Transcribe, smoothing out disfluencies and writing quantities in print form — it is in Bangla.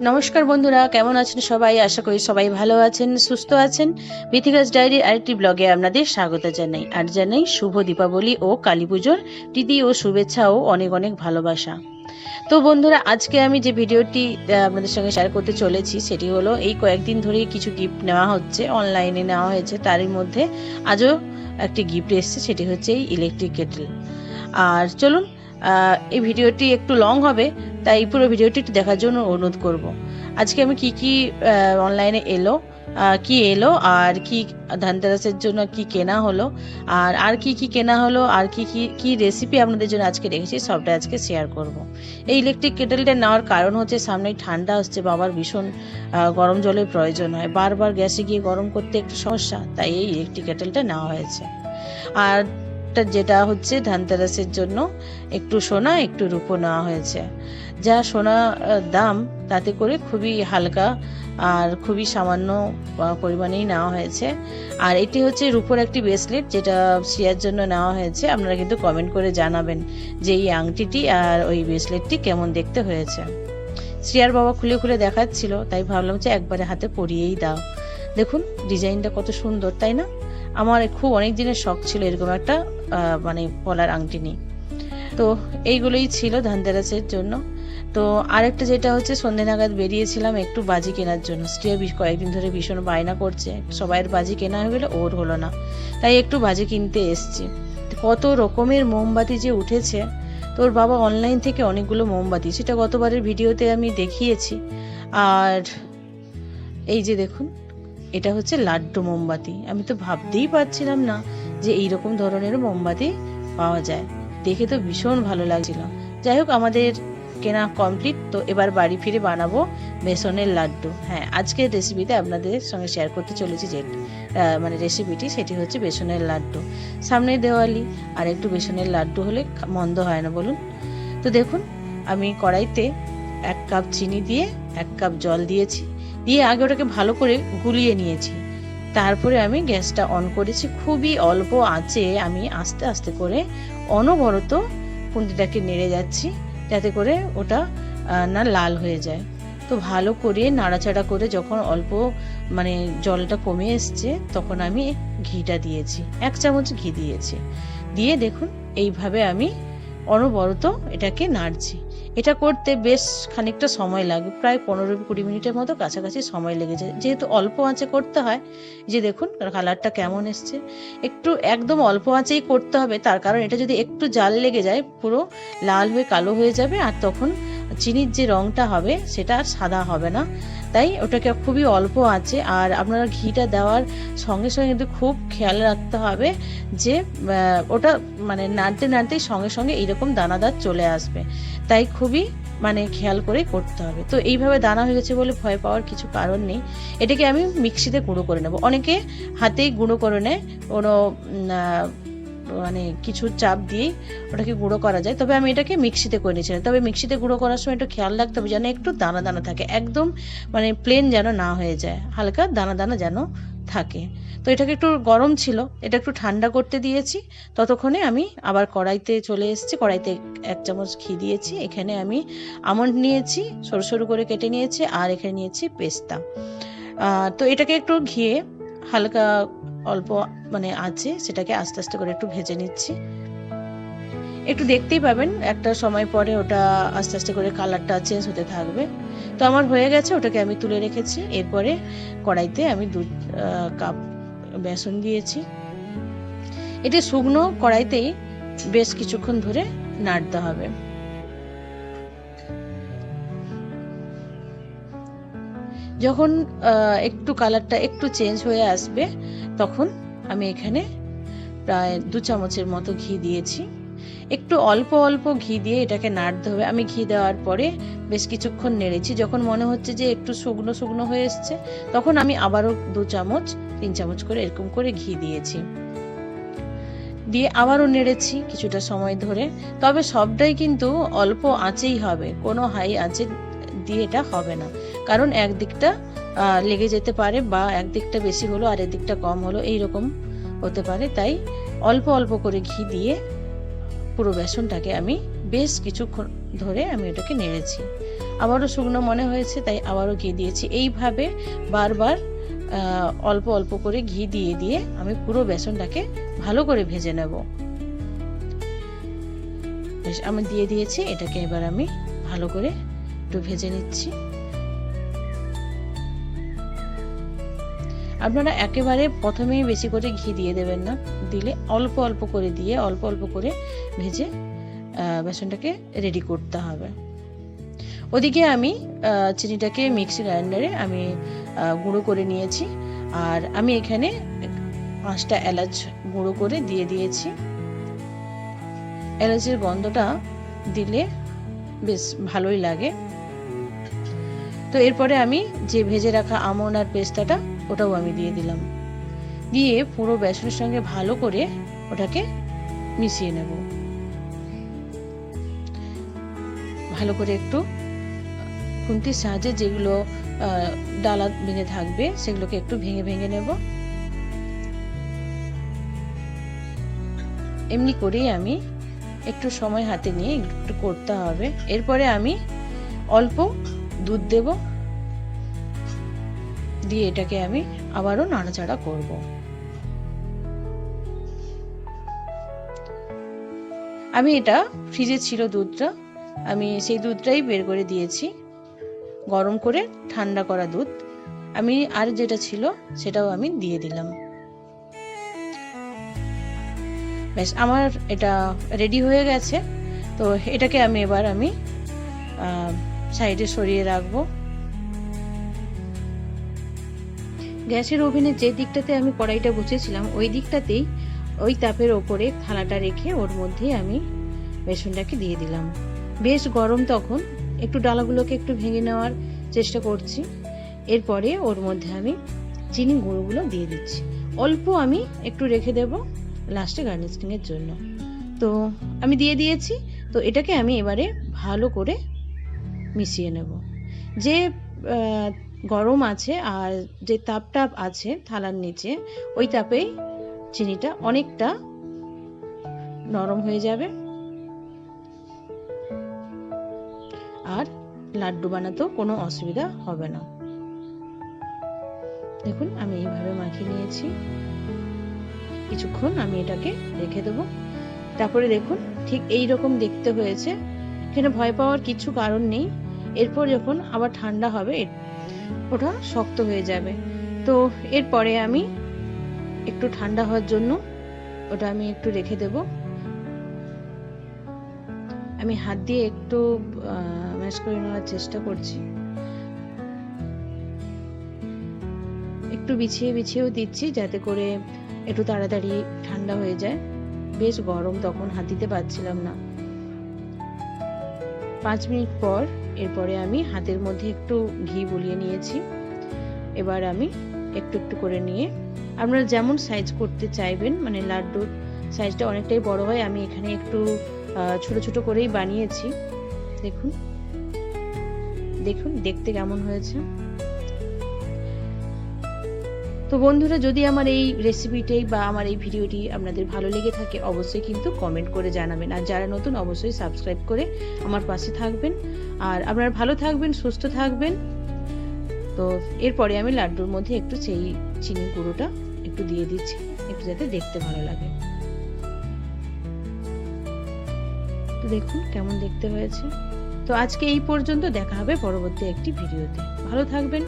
নমস্কার বন্ধুরা, কেমন আছেন সবাই? আশা করি সবাই ভালো আছেন, সুস্থ আছেন। বিথিকাস ডায়েরির আরেকটি ব্লগে আপনাদের স্বাগত জানাই। আর জানাই শুভ দীপাবলি ও কালী পুজোর প্রীতি ও শুভেচ্ছা ও অনেক অনেক ভালোবাসা। তো বন্ধুরা, আজকে আমি যে ভিডিওটি আপনাদের সঙ্গে শেয়ার করতে চলেছি সেটি হলো, এই কয়েকদিন ধরেই কিছু গিফট নেওয়া হচ্ছে, অনলাইনে নেওয়া হয়েছে। তারই মধ্যে আজও একটি গিফট এসেছে, সেটি হচ্ছে এই ইলেকট্রিক কেটল। আর চলুন, এই ভিডিওটি একটু লং হবে, তাই পুরো ভিডিওটি একটু দেখার জন্য অনুরোধ করব। আজকে আমি কি অনলাইনে কি এলো আর কি ধনতেরাসের জন্য কি কেনা হলো, আর কি কেনা হলো, আর কি রেসিপি আপনাদের জন্য আজকে রেখেছি, সবটা আজকে শেয়ার করব। এই ইলেকট্রিক কেটেলটা নেওয়ার কারণ হচ্ছে, সামনেই ঠান্ডা আসছে, বাবার ভীষণ গরম জলের প্রয়োজন হয়, বারবার গ্যাসে গিয়ে গরম করতে একটু সমস্যা, তাই এই ইলেকট্রিক কেটেলটা নেওয়া হয়েছে। আর যেটা হচ্ছে ধনতেরাসের জন্য একটু সোনা একটু রূপো নেওয়া হয়েছে। যা সোনা দাম, তাতে করে খুবই হালকা আর খুবই সামান্য পরিমাণেই নেওয়া হয়েছে। আর এটি হচ্ছে রূপোর একটি ব্রেসলেট, যেটা শ্রেয়ার জন্য নেওয়া হয়েছে। আপনারা কিন্তু কমেন্ট করে জানাবেন যে এই আংটিটি আর ওই ব্রেসলেটটি কেমন দেখতে হয়েছে। শ্রেয়ার বাবা খুলে খুলে দেখাচ্ছিল, তাই ভাবলাম যে একবারে হাতে পরিয়েই দাও। দেখুন ডিজাইনটা কত সুন্দর, তাই না? আমার খুব অনেক দিনের শখ ছিল এরকম একটা পলার আংটি নিই। তো এইগুলোই ছিল ধনতেরাসের জন্য। তো আরেকটা যেটা হচ্ছে, সন্ধ্যে নাগাদ বেরিয়েছিলাম একটু বাজি কেনার জন্য। স্ত্রী কয়েকদিন ধরে ভীষণ বায়না করছে, সবাইয়ের বাজি কেনা হয়ে গেলে ওর হলো না, তাই একটু বাজি কিনতে এসছি। কত রকমের মোমবাতি যে উঠেছে। তোর বাবা অনলাইন থেকে অনেকগুলো মোমবাতি, সেটা গতবারের ভিডিওতে আমি দেখিয়েছি। আর এই যে দেখুন, এটা হচ্ছে লাড্ডু মোমবাতি। আমি তো ভাবতেই পারছিলাম না যে এইরকম ধরনের মোমবাতি পাওয়া যায়, দেখে তো ভীষণ ভালো লাগছিল। যাই হোক, আমাদের কেনা কমপ্লিট। তো এবার বাড়ি ফিরে বানাবো বেসনের লাড্ডু। হ্যাঁ, আজকের রেসিপিতে আপনাদের সঙ্গে শেয়ার করতে চলেছি যে রেসিপিটি, সেটি হচ্ছে বেসনের লাড্ডু। সামনে দেওয়ালি, আর একটু বেসনের লাড্ডু হলে মন্দ হয় না, বলুন। তো দেখুন, আমি কড়াইতে 1 কাপ চিনি দিয়ে 1 কাপ জল দিয়েছি, দিয়ে আগে ওটাকে ভালো করে গুলিয়ে নিয়েছি। তারপরে আমি গ্যাসটা অন করেছি, খুবই অল্প আঁচে আমি আস্তে আস্তে করে অনবরত খুন্তিটাকে নেড়ে যাচ্ছি, যাতে করে ওটা না লাল হয়ে যায়। তো ভালো করে নাড়াচাড়া করে যখন অল্প জলটা কমে এসছে, তখন আমি ঘিটা দিয়েছি, 1 চামচ ঘি দিয়েছি। দিয়ে দেখুন, এইভাবে আমি অনবরত এটাকে নাড়ছি। এটা করতে বেশ খানিকটা সময় লাগে, প্রায় 15-20 মিনিটের মতো কাছাকাছি সময় লেগেছে, যেহেতু অল্প আঁচে করতে হয়। যে দেখুন কালারটা কেমন এসছে, একদম অল্প আঁচেই করতে হবে, তার কারণ এটা যদি একটু জাল লেগে যায় পুরো লাল হয়ে কালো হয়ে যাবে, আর তখন চিনির যে রংটা হবে সেটা আর সাদা হবে না। তাই ওটাকে খুবই অল্প আঁচে, আর আপনারা ঘিটা দেওয়ার সঙ্গে সঙ্গে কিন্তু খুব খেয়াল রাখতে হবে যে ওটা নাড়তে নাড়তেই সঙ্গে সঙ্গে এইরকম দানাদার চলে আসবে, তাই খুবই খেয়াল করে করতে হবে। তো এইভাবে দানা হয়ে গেছে বলে ভয় পাওয়ার কিছু কারণ নেই। এটাকে আমি মিক্সিতে গুঁড়ো করে নেব। অনেকে হাতেই গুঁড়ো করে নেয়, কোনো কিছু চাপ দিয়ে ওটাকে গুঁড়ো করা যায়, তবে আমি এটাকে মিক্সিতে করে নিয়েছিলাম। তবে মিক্সিতে গুঁড়ো করার সময় একটু খেয়াল রাখতে হবে যেন একটু দানা দানা থাকে, একদম প্লেন যেন না হয়ে যায়, হালকা দানা দানা যেন থাকে। তো এটাকে একটু গরম ছিল, এটা একটু ঠান্ডা করতে দিয়েছি। ততক্ষণে আমি আবার কড়াইতে চলে এসেছি, কড়াইতে 1 চামচ ঘি দিয়েছি। এখানে আমি আমন্ড নিয়েছি, সরু সরু করে কেটে নিয়েছি, আর এখানে নিয়েছি পেস্তা। তো এটাকে একটু ঘিয়ে হালকা অল্প আছে, সেটাকে আস্তে আস্তে করে একটু ভেজে নিচ্ছি। একটু দেখতেই পাবেন একটা সময় পরে ওটা আস্তে আস্তে করে কালারটা চেঞ্জ হতে থাকবে। তো আমার হয়ে গেছে, ওটাকে আমি তুলে রেখেছি। এরপরে কড়াইতে আমি 2 কাপ বেসন দিয়েছি। এটা শুকনো কড়াইতেই বেশ কিছুক্ষণ ধরে নাড়তে হবে। যখন একটু কালারটা একটু চেঞ্জ হয়ে আসবে, তখন আমি এখানে প্রায় 2 চামচের মতো ঘি দিয়েছি। একটু অল্প অল্প ঘি দিয়ে এটাকে নাড়তে হবে। আমি ঘি দেওয়ার পরে বেশ কিছুক্ষণ নেড়েছি। যখন মনে হচ্ছে যে একটু শুকনো শুকনো হয়ে এসছে, তখন আমি আবারও 2 চামচ 3 চামচ করে এরকম করে ঘি দিয়েছি, দিয়ে আবারও নেড়েছি কিছুটা সময় ধরে। তবে সবটাই কিন্তু অল্প আঁচেই হবে, কোনো হাই আঁচে দিয়ে এটা হবে না, কারণ একদিকটা লেগে যেতে পারে, বা একদিকটা বেশি হলো আর একদিকটা কম হলো, এইরকম হতে পারে। তাই অল্প অল্প করে ঘি দিয়ে পুরো বেসনটাকে আমি বেশ কিছুক্ষণ ধরে আমি এটাকে নেড়েছি। আবারও শুকনো মনে হয়েছে, তাই আবারও ঘি দিয়েছি। এইভাবে বারবার অল্প অল্প করে ঘি দিয়ে দিয়ে আমি পুরো বেসনটাকে ভালো করে ভেজে নেব। বেশ, আমি দিয়ে দিয়েছি। এটাকে এবার আমি ভালো করে একটু ভেজে নিচ্ছি। আপনারা একেবারে প্রথমেই বেশি করে ঘি দিয়ে দেবেন না, দিলে অল্প অল্প করে দিয়ে অল্প অল্প করে ভেজে বেসনটাকে রেডি করতে হবে। ওদিকে আমি চিনিটাকে মিক্সি গ্রাইন্ডারে আমি গুঁড়ো করে নিয়েছি, আর আমি এখানে 5টা এলাচ গুঁড়ো করে দিয়ে দিয়েছি। এলাচের গন্ধটা দিলে বেশ ভালোই লাগে। তো এরপরে আমি যে ভেজে রাখা আমন্ড আর পেস্তাটা ওটাও আমি দিয়ে দিলাম, দিয়ে পুরো বেসনের সঙ্গে ভালো করে ওটাকে মিশিয়ে নেব। ভালো করে একটু খুন্তির সাহায্যে যেগুলো ডালা ভেঙে থাকবে সেগুলোকে একটু ভেঙে ভেঙে নেব। এমনি করেই আমি একটু সময় হাতে নিয়ে একটু করতে হবে। এরপরে আমি অল্প দুধ দেব, দিয়ে এটাকে আমি আবারও নাড়াচাড়া করব। আমি এটা ফ্রিজে ছিল দুধটা, আমি সেই দুধটাই বের করে দিয়েছি, গরম করে ঠান্ডা করা দুধ। আমি আর যেটা ছিল সেটাও আমি দিয়ে দিলাম। বেশ, আমার এটা রেডি হয়ে গেছে। তো এটাকে আমি এবার সাইডে সরিয়ে রাখবো। গ্যাসের ওভেনের যে দিকটাতে আমি কড়াইটা বসিয়েছিলাম ওই দিকটাতেই ওই তাপের ওপরে থালাটা রেখে ওর মধ্যে আমি বেসনটাকে দিয়ে দিলাম। বেশ গরম তখন, একটু ডালাগুলোকে একটু ভেঙে নেওয়ার চেষ্টা করছি। এরপরে ওর মধ্যে আমি চিনি গুঁড়োগুলো দিয়ে দিচ্ছি। অল্প আমি একটু রেখে দেব লাস্টে গার্নিশিং এর জন্য। তো আমি দিয়ে দিয়েছি। তো এটাকে আমি এবারে ভালো করে মিশিয়ে নেব। যে গরম আছে আর যে তাপটা আছে থালার নিচে, ওই তাপেই চিনিটা অনেকটা নরম হয়ে যাবে, আর লাড্ডু বানাতেও কোনো অসুবিধা হবে না। দেখুন, আমি এইভাবে মাখিয়ে নিয়েছি। কিছুক্ষণ আমি এটাকে রেখে দেবো। তারপরে দেখুন, ঠিক এই রকম দেখতে হয়েছে। এখানে ভয় পাওয়ার কিছু কারণ নেই। এরপর যখন আবার ঠান্ডা হবে ওটা শক্ত হয়ে যাবে। তো এরপরে আমি একটু ঠান্ডা হওয়ার জন্য ওটা আমি একটু রেখে দেব। আমি হাত দিয়ে একটু ম্যাশ করে নেওয়ার চেষ্টা করছি, একটু বিছিয়ে বিছিয়েও দিচ্ছি যাতে করে একটু তাড়াতাড়ি ঠান্ডা হয়ে যায়। বেশ গরম, তখন হাত দিতে পারছিলাম না। 5 মিনিট পর এরপরে আমি হাতের মধ্যে একটু ঘি বুলিয়ে নিয়েছি। এবার আমি একটু একটু করে নিয়ে, আপনারা যেমন সাইজ করতে চাইবেন, মানে লাড্ডুর সাইজটা অনেকটাই বড় হয়, আমি এখানে একটু ছোট ছোট করেই বানিয়েছি। দেখুন দেখুন দেখতে কেমন হয়েছে। তো বন্ধুরা, যদি আমার এই রেসিপিটাই বা আমার এই ভিডিওটি আপনাদের ভালো লেগে থাকে অবশ্যই কিন্তু কমেন্ট করে জানাবেন, আর যারা নতুন অবশ্যই সাবস্ক্রাইব করে আমার পাশে থাকবেন। আর আপনারা ভালো থাকবেন, সুস্থ থাকবেন। তো এরপরে আমি লাড্ডুর মধ্যে একটু সেই চিনি গুঁড়োটা একটু দিয়ে দিচ্ছি, একটু যাতে দেখতে ভালো লাগে। তো দেখুন কেমন দেখতে হয়েছে। তো আজকে এই পর্যন্ত, দেখা হবে পরবর্তী একটি ভিডিওতে। ভালো থাকবেন।